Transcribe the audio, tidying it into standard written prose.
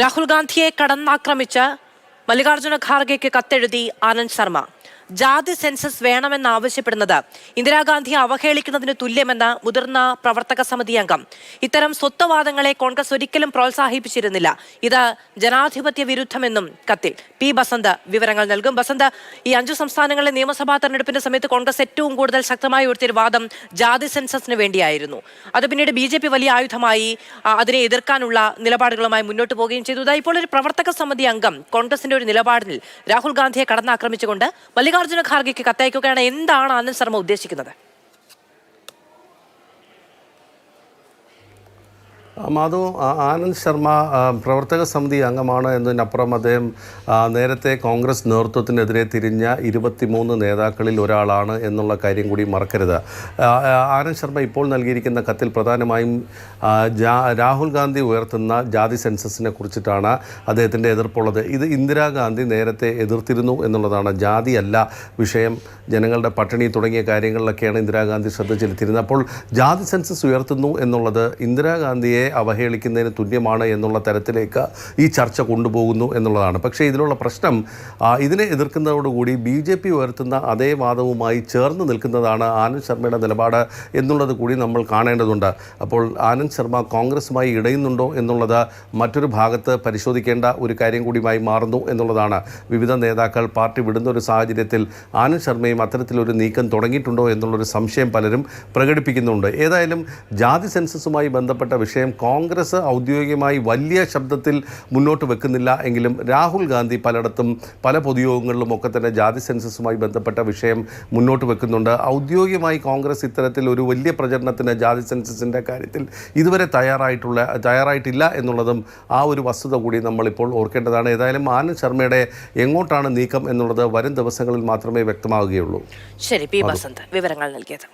രാഹുൽ ഗാന്ധിയെ കടന്നാക്രമിച്ച് മല്ലികാർജ്ജുന ഖാർഗെക്ക് കത്തെഴുതി ആനന്ദ് ശർമ്മ. ജാതി സെൻസസ് വേണമെന്നാവശ്യപ്പെടുന്നത് ഇന്ദിരാഗാന്ധിയെ അവഹേളിക്കുന്നതിന് തുല്യമെന്ന് മുതിർന്ന പ്രവർത്തക സമിതി അംഗം. ഇത്തരം സ്വത്വവാദങ്ങളെ കോൺഗ്രസ് ഒരിക്കലും പ്രോത്സാഹിപ്പിച്ചിരുന്നില്ല. ഇത് ജനാധിപത്യ വിരുദ്ധമെന്നും കത്തിൽ പി ബസന്ത് വിവരങ്ങൾ നൽകും. ബസന്ത്, ഈ 5 സംസ്ഥാനങ്ങളിലെ നിയമസഭാ തെരഞ്ഞെടുപ്പിന്റെ സമയത്ത് കോൺഗ്രസ് ഏറ്റവും കൂടുതൽ ശക്തമായി ഉയർത്തിയ വാദം ജാതി സെൻസസിന് വേണ്ടിയായിരുന്നു. അത് പിന്നീട് BJP വലിയ ആയുധമായി അതിനെ എതിർക്കാനുള്ള നിലപാടുകളുമായി മുന്നോട്ട് പോവുകയും ചെയ്തു. ഇപ്പോൾ ഒരു പ്രവർത്തക സമിതി അംഗം കോൺഗ്രസിന്റെ ഒരു നിലപാടിൽ രാഹുൽ ഗാന്ധിയെ കടന്നാക്രമിച്ചുകൊണ്ട് മല്ലികാർജ്ജുന ഖാർഗെക്ക് കത്തയക്കുകയാണ്. എന്താണ് ആനന്ദ് ശർമ്മ ഉദ്ദേശിക്കുന്നത്? മാധു, ആനന്ദ് ശർമ്മ പ്രവർത്തക സമിതി അംഗമാണ് എന്നതിനപ്പുറം അദ്ദേഹം നേരത്തെ കോൺഗ്രസ് നേതൃത്വത്തിനെതിരെ തിരിഞ്ഞ 23 നേതാക്കളിൽ ഒരാളാണ് എന്നുള്ള കാര്യം കൂടി മറക്കരുത്. ആനന്ദ് ശർമ്മ ഇപ്പോൾ നൽകിയിരിക്കുന്ന കത്തിൽ പ്രധാനമായും രാഹുൽ ഗാന്ധി ഉയർത്തുന്ന ജാതി സെൻസസിനെ കുറിച്ചിട്ടാണ് അദ്ദേഹത്തിൻ്റെ എതിർപ്പുള്ളത്. ഇത് ഇന്ദിരാഗാന്ധി നേരത്തെ എതിർത്തിരുന്നു എന്നുള്ളതാണ്. ജാതിയല്ല വിഷയം, ജനങ്ങളുടെ പട്ടിണി തുടങ്ങിയ കാര്യങ്ങളിലൊക്കെയാണ് ഇന്ദിരാഗാന്ധി ശ്രദ്ധ ചെലുത്തിയിരുന്നത്. അപ്പോൾ ജാതി സെൻസസ് ഉയർത്തുന്നു എന്നുള്ളത് ഇന്ദിരാഗാന്ധിയെ അവഹേളിക്കുന്നതിന് തുല്യമാണ് എന്നുള്ള തരത്തിലേക്ക് ഈ ചർച്ച കൊണ്ടുപോകുന്നു എന്നുള്ളതാണ്. പക്ഷേ ഇതിലുള്ള പ്രശ്നം, ഇതിനെ എതിർക്കുന്നതോടുകൂടി BJP ഉയർത്തുന്ന അതേ വാദവുമായി ചേർന്ന് നിൽക്കുന്നതാണ് ആനന്ദ് ശർമ്മയുടെ നിലപാട് എന്നുള്ളത് കൂടി നമ്മൾ കാണേണ്ടതുണ്ട്. അപ്പോൾ ആനന്ദ് ശർമ്മ കോൺഗ്രസുമായി ഇടയുന്നുണ്ടോ എന്നുള്ളത് മറ്റൊരു ഭാഗത്ത് പരിശോധിക്കേണ്ട ഒരു കാര്യം കൂടിയുമായി മാറുന്നു എന്നുള്ളതാണ്. വിവിധ നേതാക്കൾ പാർട്ടി വിടുന്ന ഒരു സാഹചര്യത്തിൽ ആനന്ദ് ശർമ്മയും അത്തരത്തിലൊരു നീക്കം തുടങ്ങിയിട്ടുണ്ടോ എന്നുള്ളൊരു സംശയം പലരും പ്രകടിപ്പിക്കുന്നുണ്ട്. ഏതായാലും ജാതി സെൻസസുമായി ബന്ധപ്പെട്ട വിഷയം കോൺഗ്രസ് ഔദ്യോഗികമായി വലിയ ശബ്ദത്തിൽ മുന്നോട്ട് വെക്കുന്നില്ല എങ്കിലും രാഹുൽ ഗാന്ധി പലയിടത്തും പല പൊതുയോഗങ്ങളിലും ഒക്കെ തന്നെ ജാതി സെൻസസുമായി ബന്ധപ്പെട്ട വിഷയം മുന്നോട്ട് വെക്കുന്നുണ്ട്. ഔദ്യോഗികമായി കോൺഗ്രസ് ഇത്തരത്തിൽ ഒരു വലിയ പ്രചരണത്തിന് ജാതി സെൻസസിൻ്റെ കാര്യത്തിൽ ഇതുവരെ തയ്യാറായിട്ടില്ല എന്നുള്ളതും ആ ഒരു വസ്തുത കൂടി നമ്മളിപ്പോൾ ഓർക്കേണ്ടതാണ്. ഏതായാലും ആനന്ദ് ശർമ്മയുടെ എങ്ങോട്ടാണ് നീക്കം എന്നുള്ളത് വരും ദിവസങ്ങളിൽ മാത്രമേ വ്യക്തമാവുകയുള്ളൂ. ശരി, പി ബസന്ത് വിവരങ്ങൾ നൽകിയത്.